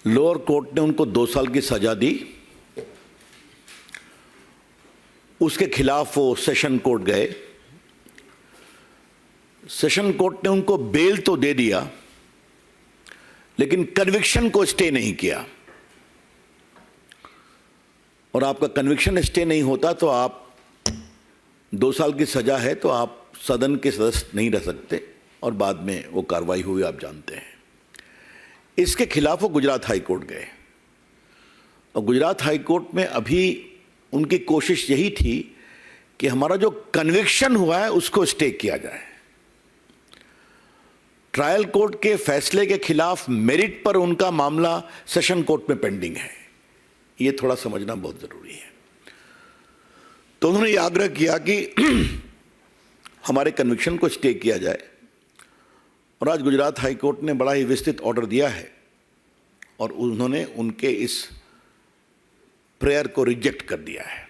Lower court ने उनको 2 साल की सजा दी। उसके खिलाफ वो सेशन कोर्ट गए। सेशन कोर्ट ने उनको बेल तो दे दिया, लेकिन कन्विक्शन को स्टे नहीं किया। और आपका कन्विक्शन स्टे नहीं होता तो आप 2 साल की सजा है तो आप सदन के सदस्य नहीं रह सकते, और बाद में वो कार्रवाई हुई आप जानते हैं। इसके खिलाफ वो गुजरात हाई कोर्ट गए, और गुजरात हाई कोर्ट में अभी उनकी कोशिश यही थी कि हमारा जो कन्विक्शन हुआ है उसको स्टे किया जाए। ट्रायल कोर्ट के फैसले के खिलाफ मेरिट पर उनका मामला सेशन कोर्ट में पेंडिंग है। ये थोड़ा समझना बहुत जरूरी है। तो उन्होंने ये आग्रह किया कि हमारे कन्विक्शन को स्टे किया जाए, और आज गुजरात हाई कोर्ट ने बड़ा ही विस्तृत ऑर्डर दिया है, और उन्होंने उनके इस प्रेयर को रिजेक्ट कर दिया है।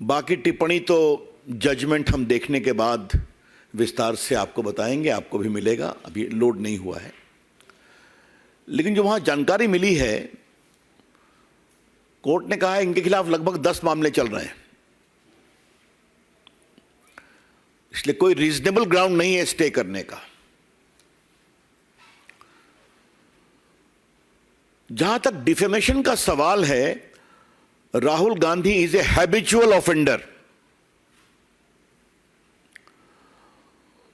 बाकी टिप्पणी तो जजमेंट हम देखने के बाद विस्तार से आपको बताएंगे, आपको भी मिलेगा, अभी लोड नहीं हुआ है। लेकिन जो वहां जानकारी मिली है, कोर्ट ने कहा है इनके खिलाफ लगभग 10 मामले चल रहे हैं, इसलिए कोई रीजनेबल ग्राउंड नहीं है स्टे करने का। जहां तक डिफेमेशन का सवाल है, Rahul Gandhi is a habitual offender.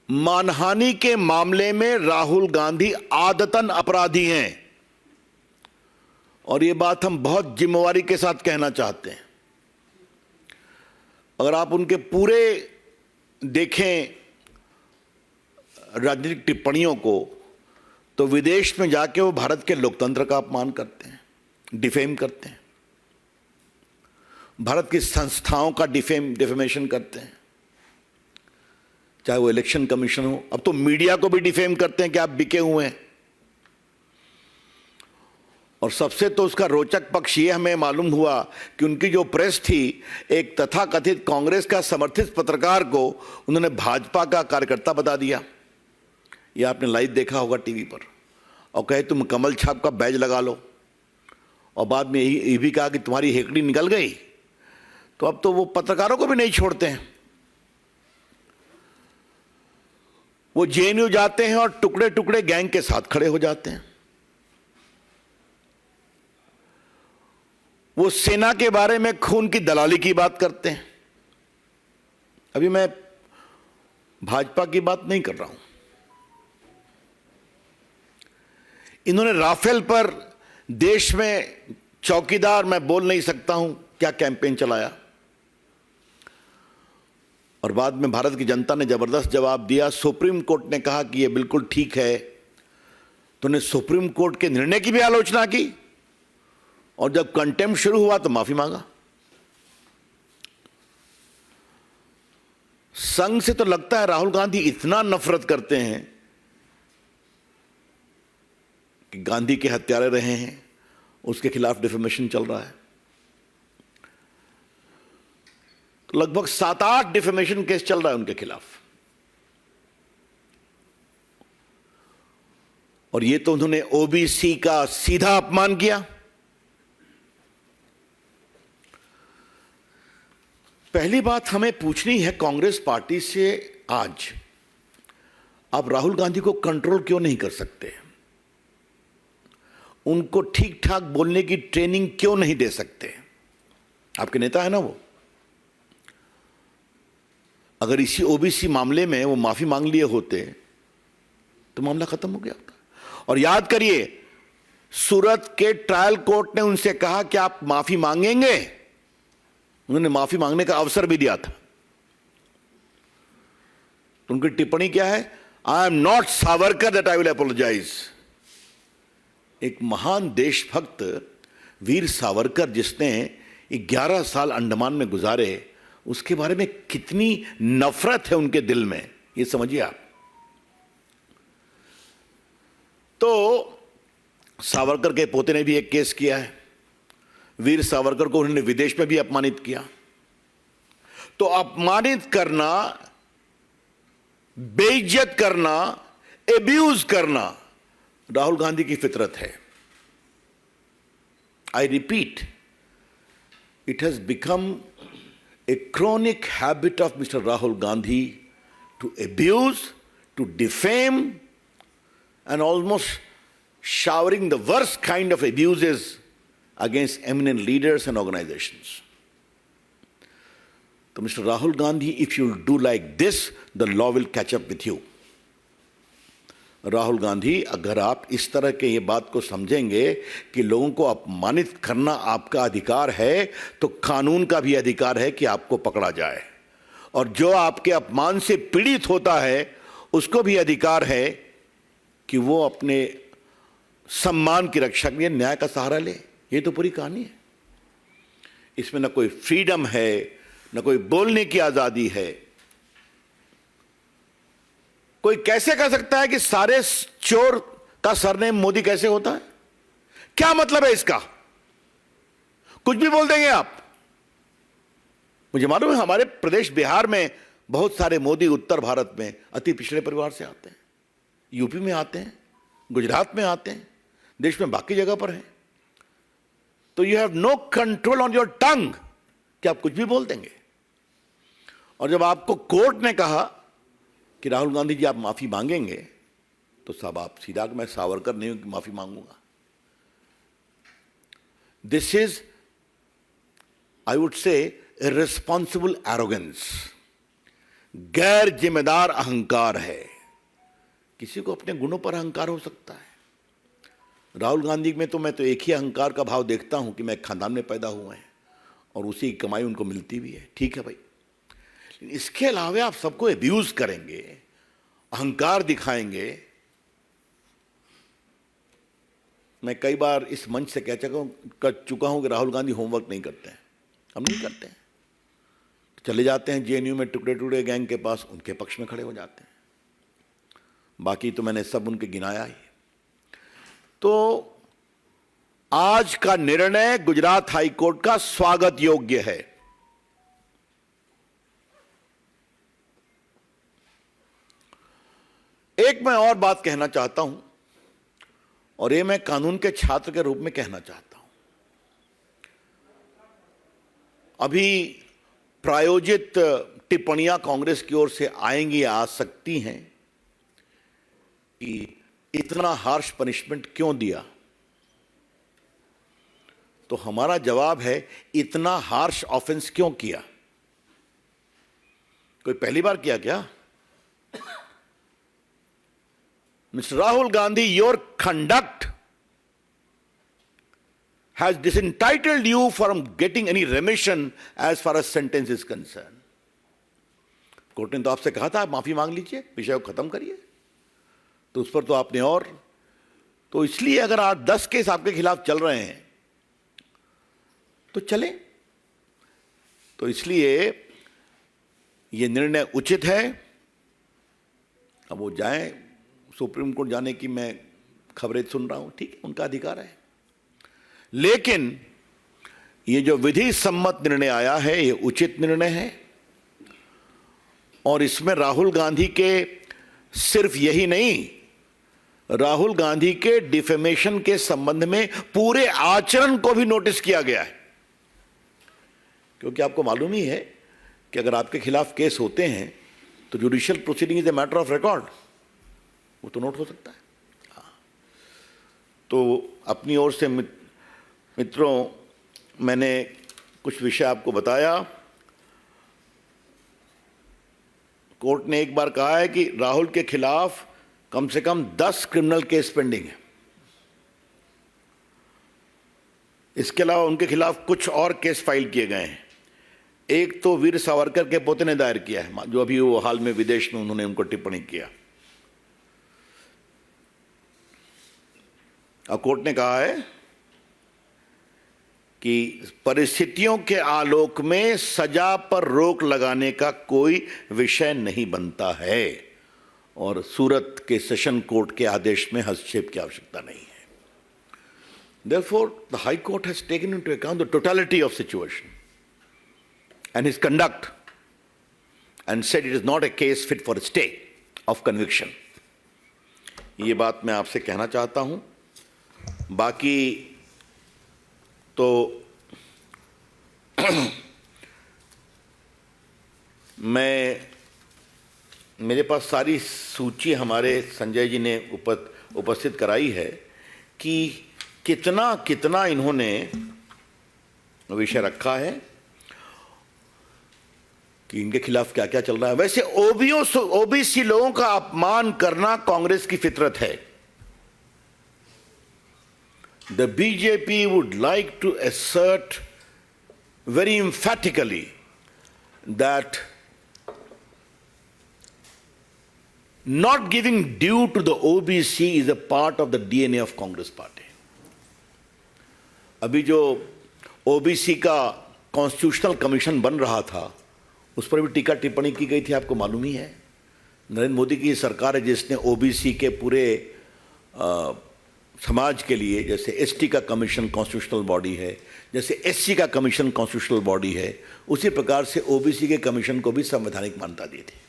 मानहानि के मामले में राहुल गांधी आदतन अपराधी हैं, और यह बात हम बहुत जिम्मेवारी के साथ कहना चाहते हैं। अगर आप उनके पूरे देखें राजनीतिक टिप्पणियों को, तो विदेश में जाके वो भारत के लोकतंत्र का अपमान करते हैं, डिफेम करते हैं, भारत की संस्थाओं का डिफेमेशन करते हैं, चाहे वो इलेक्शन कमीशन हो। अब तो मीडिया को भी डिफेम करते हैं कि आप बिके हुए हैं। और सबसे तो उसका रोचक पक्ष ये हमें मालूम हुआ कि उनकी जो प्रेस थी, एक तथाकथित कांग्रेस का समर्थित पत्रकार को उन्होंने भाजपा का कार्यकर्ता बता दिया। ये आपने लाइव देखा होगा टीवी पर, और कहे तुम कमल छाप का बैज लगा लो, और बाद में ये भी कहा कि तुम्हारी हेकड़ी निकल गई। तो अब तो वो पत्रकारों को भी नहीं छोड़ते हैं। वो जेएनयू जाते हैं और टुकड़े टुकड़े गैंग के साथ खड़े हो जाते हैं। वो सेना के बारे में खून की दलाली की बात करते हैं। अभी मैं भाजपा की बात नहीं कर रहा हूं। इन्होंने राफेल पर देश में चौकीदार मैं बोल नहीं सकता हूं क्या कैंपेन चलाया, और बाद में भारत की जनता ने जबरदस्त जवाब दिया। सुप्रीम कोर्ट ने कहा कि यह बिल्कुल ठीक है, तो उन्हें सुप्रीम कोर्ट के निर्णय की भी आलोचना की, और जब कंटेम्प्ट शुरू हुआ तो माफी मांगा। संघ से तो लगता है राहुल गांधी इतना नफरत करते हैं कि गांधी के हत्यारे रहे हैं, उसके खिलाफ डिफेमेशन चल रहा है। तो लगभग 7-8 डिफेमेशन केस चल रहा है उनके खिलाफ, और ये तो उन्होंने ओबीसी का सीधा अपमान किया। पहली बात हमें पूछनी है कांग्रेस पार्टी से, आज आप राहुल गांधी को कंट्रोल क्यों नहीं कर सकते? उनको ठीक ठाक बोलने की ट्रेनिंग क्यों नहीं दे सकते? आपके नेता है ना वो। अगर इसी ओबीसी मामले में वो माफी मांग लिए होते तो मामला खत्म हो गया होता। और याद करिए, सूरत के ट्रायल कोर्ट ने उनसे कहा कि आप माफी मांगेंगे, उन्होंने माफी मांगने का अवसर भी दिया था। तो उनकी टिप्पणी क्या है? I am not Savarkar that I will apologise. एक महान देशभक्त वीर सावरकर, जिसने 11 साल अंडमान में गुजारे, उसके बारे में कितनी नफरत है उनके दिल में, ये समझिए आप। तो सावरकर के पोते ने भी एक केस किया है। वीर सावरकर को उन्होंने विदेश में भी अपमानित किया। तो अपमानित करना, बेइज्जत करना, एब्यूज करना, राहुल गांधी की फितरत है। I repeat, it has become a chronic habit of Mr. Rahul Gandhi to abuse, to defame, and almost showering the worst kind of abuses against eminent leaders and organizations. So, Mr. Rahul Gandhi, if you do like this, the law will catch up with you. Rahul Gandhi, अगर आप इस तरह के ये बात को समझेंगे कि लोगों को अपमानित करना आपका अधिकार है, तो कानून का भी अधिकार है कि आपको पकड़ा जाए, और जो आपके अपमान से पीड़ित होता है उसको भी अधिकार है कि वो अपने सम्मान की रक्षा के लिए न्याय का सहारा ले। ये तो पूरी कहानी है। इसमें न कोई फ्रीडम है, न कोई बोलने की आजादी है। कोई कैसे कह सकता है कि सारे चोर का सरनेम मोदी कैसे होता है? क्या मतलब है इसका? कुछ भी बोल देंगे आप। मुझे मालूम है हमारे प्रदेश बिहार में बहुत सारे मोदी उत्तर भारत में अति पिछड़े परिवार से आते हैं, यूपी में आते हैं, गुजरात में आते हैं, देश में बाकी जगह पर हैं। तो you have no control on your tongue कि आप कुछ भी बोल देंगे। और जब आपको कोर्ट ने कहा कि राहुल गांधी जी आप माफी मांगेंगे, तो साहब आप सीधा, मैं सावरकर नहीं हूं कि माफी मांगूंगा। This is, I would say, irresponsible arrogance, गैर जिम्मेदार अहंकार है। किसी को अपने गुणों पर अहंकार हो सकता है। राहुल गांधी में तो मैं तो एक ही अहंकार का भाव देखता हूं कि मैं एक खानदान में पैदा हुए हैं और उसी की कमाई उनको मिलती भी है। ठीक है भाई, इसके अलावा आप सबको अब्यूज करेंगे, अहंकार दिखाएंगे। मैं कई बार इस मंच से कह चुका हूं कि राहुल गांधी होमवर्क नहीं करते हैं। हम नहीं करते हैं। चले जाते हैं जेएनयू में टुकड़े टुकड़े गैंग के पास, उनके पक्ष में खड़े हो जाते हैं। बाकी तो मैंने सब उनके गिनाया ही। तो आज का निर्णय गुजरात हाई कोर्ट का स्वागत योग्य है। एक मैं और बात कहना चाहता हूं, और ये मैं कानून के छात्र के रूप में कहना चाहता हूं। अभी प्रायोजित टिप्पणियां कांग्रेस की ओर से आएंगी, आ सकती हैं कि इतना हार्श पनिशमेंट क्यों दिया। तो हमारा जवाब है, इतना हार्श ऑफेंस क्यों किया? कोई पहली बार किया क्या? Mr. Rahul Gandhi, your conduct has disentitled you from getting any remission as far as sentence is concerned. Court ने तो आपसे कहा था आप माफी मांग लीजिए, विषय को खत्म करिए, तो उस पर तो आपने और। तो इसलिए अगर आज 10 केस आपके खिलाफ चल रहे हैं तो चले। तो इसलिए यह निर्णय उचित है। अब वो जाएं सुप्रीम कोर्ट, जाने की मैं खबरें सुन रहा हूं, ठीक है, उनका अधिकार है। लेकिन ये जो विधि सम्मत निर्णय आया है, ये उचित निर्णय है। और इसमें राहुल गांधी के सिर्फ यही नहीं, राहुल गांधी के डिफेमेशन के संबंध में पूरे आचरण को भी नोटिस किया गया है। क्योंकि आपको मालूम ही है कि अगर आपके खिलाफ केस होते हैं तो judicial proceeding is a matter of record, वो तो नोट हो सकता है। तो अपनी ओर से मित्रों, मैंने कुछ विषय आपको बताया। कोर्ट ने एक बार कहा है कि राहुल के खिलाफ कम से कम 10 क्रिमिनल केस पेंडिंग है। इसके अलावा उनके खिलाफ कुछ और केस फाइल किए गए हैं। एक तो वीर सावरकर के पोते ने दायर किया है, जो अभी वो हाल में विदेश में उन्होंने उनको टिप्पणी किया। और कोर्ट ने कहा है कि परिस्थितियों के आलोक में सजा पर रोक लगाने का कोई विषय नहीं बनता है, और सूरत के सेशन कोर्ट के आदेश में हस्तक्षेप की आवश्यकता नहीं है। Therefore, the High Court has taken into account the totality of situation and his conduct and said it is not a case fit for a stay of conviction. ये बात मैं आपसे कहना चाहता हूं। बाकी तो मेरे पास सारी सूची हमारे संजय जी ने उपस्थित कराई है कि कितना कितना इन्होंने विषय रखा है कि इनके खिलाफ क्या क्या चल रहा है। वैसे ओबीसी लोगों का अपमान करना कांग्रेस की फितरत है। The BJP would like to assert very emphatically that not giving due to the OBC is a part of the DNA of Congress party. अभी जो ओबीसी का कॉन्स्टिट्यूशनल कमीशन बन रहा था उस पर भी टीका टिप्पणी की गई थी, आपको मालूम ही है। नरेंद्र मोदी की सरकार है जिसने ओबीसी के पूरे समाज के लिए, जैसे एसटी का कमीशन कॉन्स्टिट्यूशनल बॉडी है, जैसे एससी का कमीशन कॉन्स्टिट्यूशनल बॉडी है, उसी प्रकार से ओबीसी के कमीशन को भी संवैधानिक मान्यता दी थी।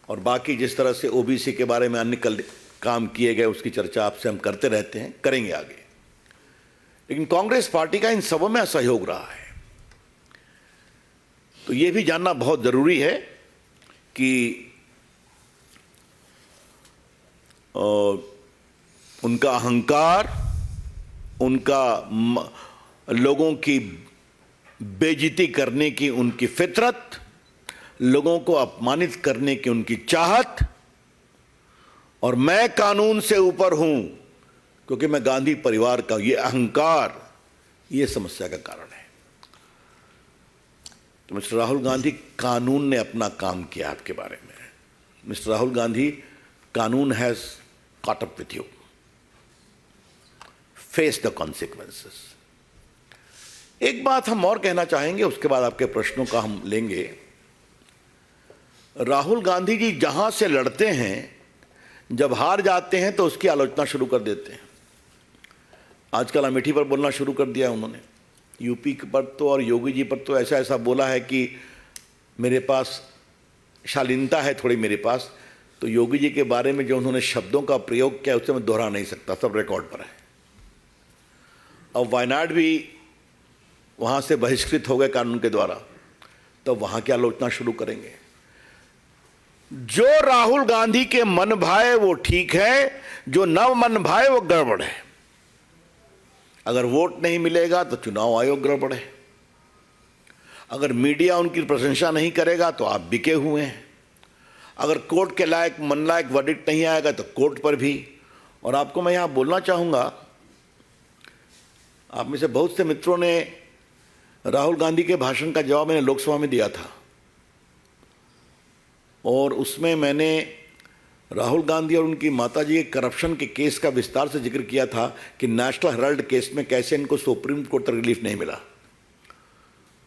और बाकी जिस तरह से ओबीसी के बारे में अन्य काम किए गए उसकी चर्चा आपसे हम करते रहते हैं, करेंगे आगे। लेकिन कांग्रेस पार्टी का इन सबों में असहयोग रहा है। तो ये भी जानना बहुत जरूरी है कि उनका अहंकार, उनका लोगों की बेइज्जती करने की उनकी फितरत, लोगों को अपमानित करने की उनकी चाहत, और मैं कानून से ऊपर हूं क्योंकि मैं गांधी परिवार का, ये अहंकार, ये समस्या का कारण है। तो मिस्टर राहुल गांधी, कानून ने अपना काम किया आपके बारे में। मिस्टर राहुल गांधी, कानून has caught up with you. Face the consequences. एक बात हम और कहना चाहेंगे, उसके बाद आपके प्रश्नों का हम लेंगे। राहुल गांधी जी जहां से लड़ते हैं, जब हार जाते हैं तो उसकी आलोचना शुरू कर देते हैं। आजकल अमेठी पर बोलना शुरू कर दिया उन्होंने। यूपी पर तो और योगी जी पर तो ऐसा ऐसा बोला है कि मेरे पास शालीनता है थोड़ी मेरे पास। तो योगी जी के बारे में जो उन्होंने शब्दों का प्रयोग किया उसे मैं दोहरा नहीं सकता, सब रिकॉर्ड पर है। अब वायनाड भी वहां से बहिष्कृत हो गए कानून के द्वारा, तो वहां की आलोचना शुरू करेंगे। जो राहुल गांधी के मन भाए वो ठीक है, जो न मन भाए वो गड़बड़ है। अगर वोट नहीं मिलेगा तो चुनाव आयोग गड़बड़ है। अगर मीडिया उनकी प्रशंसा नहीं करेगा तो आप बिके हुए हैं। अगर कोर्ट के लायक मन लायक वर्डिक्ट नहीं आएगा तो कोर्ट पर भी। और आपको मैं यहां बोलना चाहूंगा, आप में से बहुत से मित्रों ने राहुल गांधी के भाषण का जवाब मैंने लोकसभा में दिया था, और उसमें मैंने राहुल गांधी और उनकी माताजी के करप्शन के केस का विस्तार से जिक्र किया था कि नेशनल हेराल्ड केस में कैसे इनको सुप्रीम कोर्ट तक रिलीफ नहीं मिला।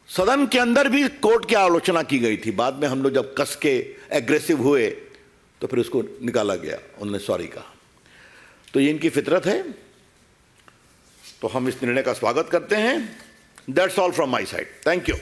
सदन के अंदर भी कोर्ट की आलोचना की गई थी। बाद में हम लोग जब कस के एग्रेसिव हुए तो फिर उसको निकाला गया, उन्होंने सॉरी कहा। तो ये इनकी फितरत है, तो हम इस निर्णय का स्वागत करते हैं। That's all from my side. Thank you.